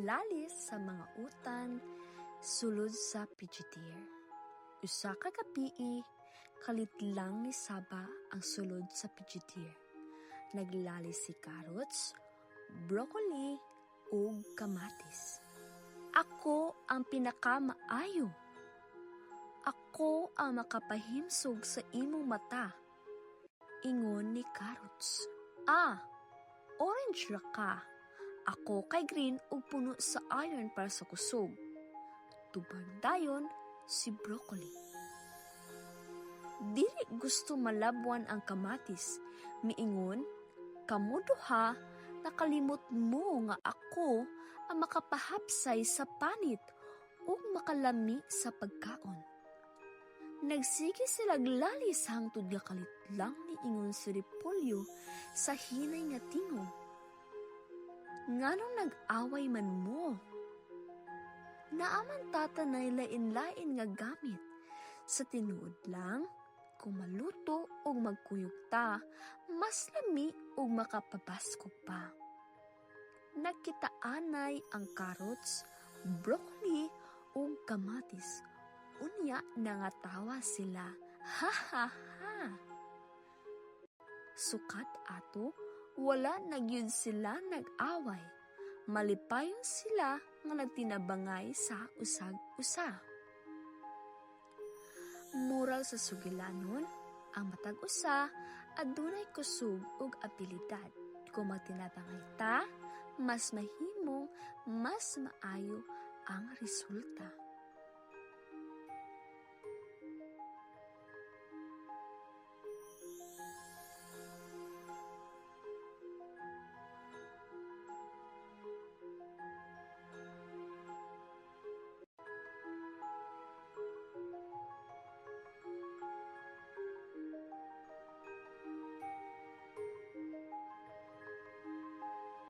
lalis sa mga utan, sulod sa pidgeteer. Usa ka gabii, kalit lang ni Saba ang sulod sa pidgeteer. Naglalis si carrots, broccoli, ug kamatis. Ako ang pinakamaayo. Ako ang makapahimsog sa imong mata. Ingon ni carrots. Orange ra ka. Ako kay green ug puno sa iron para sa kusog. Tubag dayon si broccoli. Dili gusto malabwan ang kamatis. Miingon, kamo duha, nakalimot mo nga ako ang makapahapsay sa panit ug makalami sa pagkaon. Nagsige sila glalis hangtod nga kalit lang ni ingon si Repolyo sa hinay nga tingog. Nganong nag-away man mo? Naaman tatanay lain-lain nga gamit. Sa tinuod lang, kung maluto o magkuyog ta, mas lami o makapabaskog pa. Nagkitaanay ang carrots, broccoli o kamatis. Unya nangatawa sila. Ha ha ha! Sukat ato, wala nagyud sila nag-away. Malipayon sila nga nagtinabangay sa usag-usa. Moral sa sugilanon, ang matag usa adunay kusog ug abilidad. Kung magtinabangay ta, mas mahimong, mas maayo ang resulta.